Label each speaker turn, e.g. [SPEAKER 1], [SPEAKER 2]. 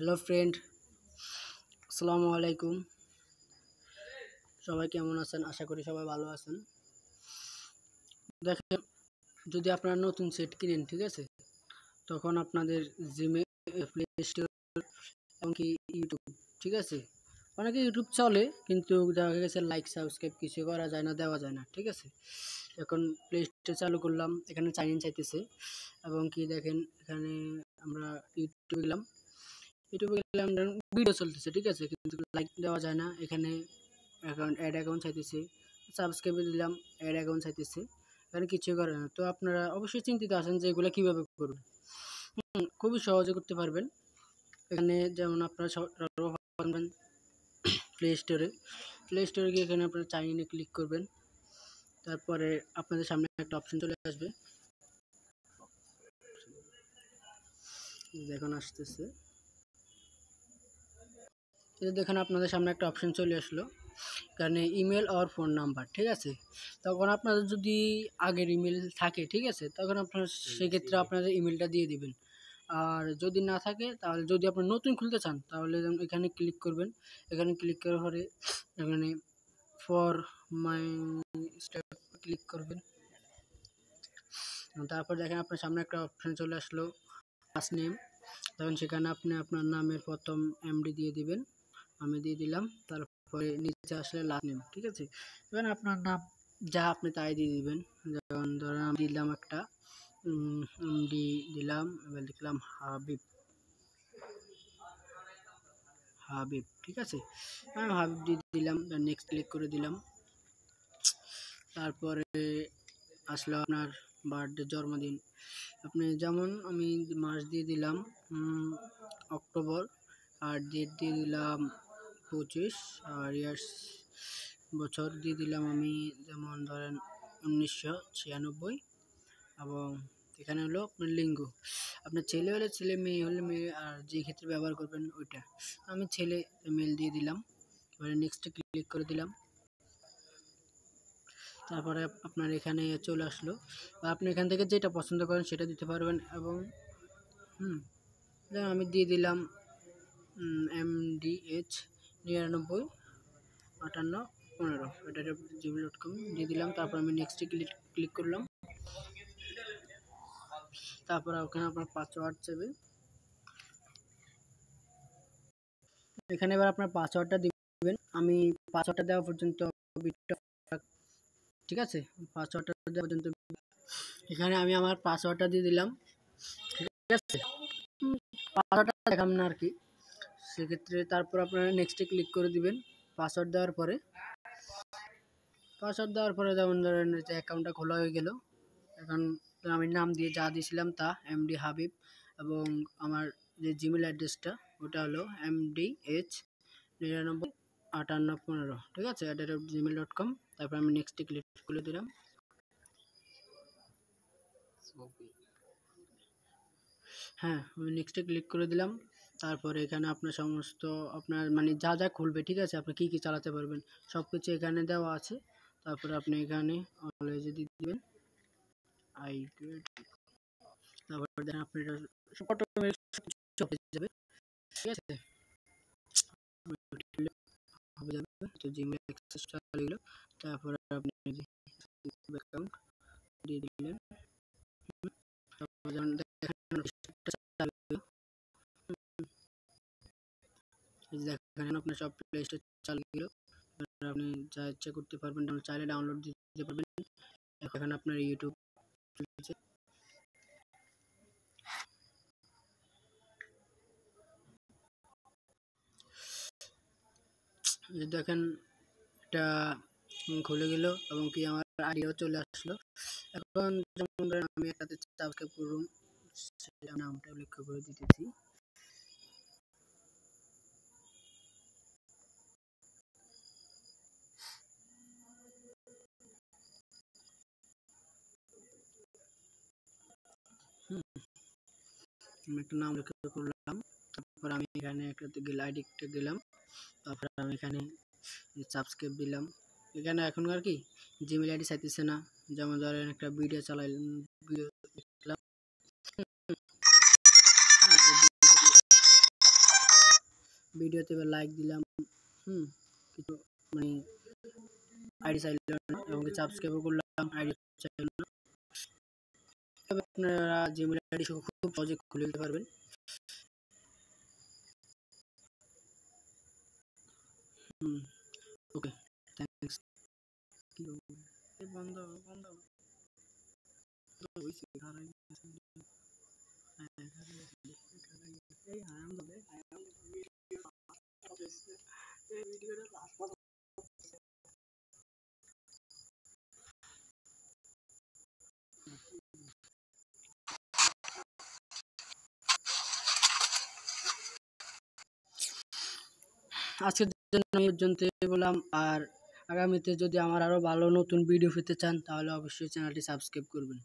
[SPEAKER 1] Hello friend, আসসালামু আলাইকুম। সবাই কেমন আছেন? আশা করি সবাই ভালো আছেন। দেখেন, যদি আপনারা নতুন সেট কিনেন, ঠিক আছে, তখন আপনাদের জিমেল, প্লে স্টোর এমনকি ইউটিউব, ঠিক আছে, অনেকে ইউটিউব চলে কিন্তু দেখা গেছে লাইক সাবস্ক্রাইব কিছু করা যায় না, দেওয়া যায় না, ঠিক আছে। এখন প্লে স্টোর চালু করলাম, এখানে চাইনিন চাইতেছে এবং কি দেখেন এখানে আমরা ইউটিউবে গেলাম ভিডিও চলতেছে, ঠিক আছে, কিন্তু লাইক দেওয়া যায় না। এখানে অ্যাড অ্যাকাউন্ট চাইতেছে, সাবস্ক্রাইবে দিলাম, অ্যাড অ্যাকাউন্ট চাইতেছে, এখানে কিছুই করে না। তো আপনারা অবশ্যই চিন্তিত আছেন যে এগুলো কীভাবে করবেন। খুবই সহজে করতে পারবেন। এখানে যেমন আপনারা পারবেন প্লে স্টোরে গিয়ে এখানে আপনারা চাইনিনে ক্লিক করবেন। তারপরে আপনাদের সামনে একটা অপশন চলে আসবে, দেখুন আসতেছে। দেখেন আপনাদের সামনে একটা অপশন চলে আসলো, এখানে ইমেল আর ফোন নাম্বার, ঠিক আছে। তখন আপনাদের যদি আগের ইমেল থাকে, ঠিক আছে, তখন আপনারা সেক্ষেত্রে আপনাদের ইমেলটা দিয়ে দিবেন। আর যদি না থাকে, তাহলে যদি আপনি নতুন খুলতে চান তাহলে এখানে ক্লিক করবেন। এখানে ক্লিক করার পরে এখানে ফর মাই স্টেপ ক্লিক করবেন। তারপর দেখেন আপনার সামনে একটা অপশন চলে আসলো ফার্স্ট নেম, তখন সেখানে আপনি আপনার নামের প্রথম এমডি দিয়ে দিবেন। আমি দিয়ে দিলাম। তারপরে নিচে আসলে লাস্ট নেম, ঠিক আছে। এখানে আপনার নাম যা আপনি তাই দিয়ে দিবেন। যেমন ধরেন আমি দিলাম একটা এমডি দিলাম, এবার লিখলাম হাবিব, ঠিক আছে। আমি হাবিব দিয়ে দিলাম, নেক্সট ক্লিক করে দিলাম। তারপরে আসলো আপনার বার্থডে, জন্মদিন। আপনি যেমন আমি মাস দিয়ে দিলাম অক্টোবর, আর ডেট দিয়ে দিলাম 25, আর ইয়ার্স বছর দিয়ে দিলাম আমি যেমন ধরেন 1996। এবং এখানে হলো আপনার লিঙ্গ, আপনার ছেলে হলে ছেলে, মেয়ে হলে মেয়ে, আর যে ক্ষেত্রে ব্যবহার করবেন ওইটা। আমি ছেলে মেল দিয়ে দিলাম। এবারে নেক্সটে ক্লিক করে দিলাম। তারপরে আপনার এখানে চলে আসলো, বা আপনি এখান থেকে যেটা পছন্দ করেন সেটা দিতে পারবেন। এবং যেমন আমি দিয়ে দিলাম MDH 995815 এটা gmail.com দিয়ে দিলাম। তারপর আমি নেক্সটে ক্লিক করলাম। তারপর ওখানে আপনার পাসওয়ার্ড চাইবে, এখানে এবার আপনার পাসওয়ার্ডটা দিবেন। আমি পাসওয়ার্ডটা দেওয়া পর্যন্ত, ঠিক আছে, পাসওয়ার্ডটা দেওয়া পর্যন্ত এখানে আমি আমার পাসওয়ার্ডটা দিয়ে দিলাম, ঠিক আছে। পাসওয়ার্ডটা দেখাম না আর কি, সেক্ষেত্রে তারপর আপনারা নেক্সটে ক্লিক করে দিবেন। পাসওয়ার্ড দেওয়ার পরে যেমন ধরেন যে অ্যাকাউন্টটা খোলা হয়ে গেল। এখন আমি নাম দিয়ে যা দিয়েছিলাম তা এমডি হাবিব, এবং আমার যে জিমেল অ্যাড্রেসটা ওটা হলো MDH 995815, ঠিক আছে, @gmail.com। তারপর আমি নেক্সটে ক্লিক করে দিলাম। হ্যাঁ, আমি নেক্সটে ক্লিক করে দিলাম। তারপরে এখানে আপনার সমস্ত আপনার মানে যা যা খুলবে, ঠিক আছে, আপনি কী কী চালাতে পারবেন সব কিছু এখানে দেওয়া আছে। তারপরে আপনি এখানে অলওয়েজে দিয়ে দিবেন তারপর দেখেন আপনি এটা অটোমেটিক হয়ে যাবে, ঠিক আছে, হয়ে যাবে। তো জিমেল অ্যাক্সেস চালু গেল। তারপরে আপনি অ্যাকাউন্ট দিয়ে দিলেন। তারপর যেমন দেখেন দেখেন আপনার সব প্লে স্টোর চালু গেল। আপনি যা ইচ্ছা করতে পারবেন, চাইলে ডাউনলোড দিতে পারবেন। এখন আপনার ইউটিউব চলছে। দেখেন এটা খুলে গেল এবং কি আমার আইডিও চলে আসলো। এখন যেমন ধরেন আমি একটাতে সাবস্ক্রাইব করুন, সেটা নামটা উল্লেখ করে দিতেছি। আমি একটা নাম উল্লেখ করলাম। তারপর আমি এখানে একটাতে গেলে আইডিটা দিলাম। তারপর আমি এখানে সাবস্ক্রাইব দিলাম। এখানে এখন আর কি জিমেল আইডি চাইতেছে না। যেমন ধরেন একটা ভিডিও চালাইলাম, ভিডিও দেখলাম, ভিডিওতে লাইক দিলাম, কিছু মানে আইডি চাইল না এবং সাবস্ক্রাইব করলাম, আইডি চাইল না। তবে আপনারা জিমেল আইডি খুব সহজে খুলে নিতে পারবেন। ওকে, থ্যাংকস। বন্ধ বন্ধ হইছে হারাই গেছে। এই হারাম যাবে এই ভিডিওটা আজকের জন্য আমি পর্যন্ত বললাম। আর আগামীতে যদি আমার আরও ভালো নতুন ভিডিও পেতে চান তাহলে অবশ্যই চ্যানেলটি সাবস্ক্রাইব করবেন।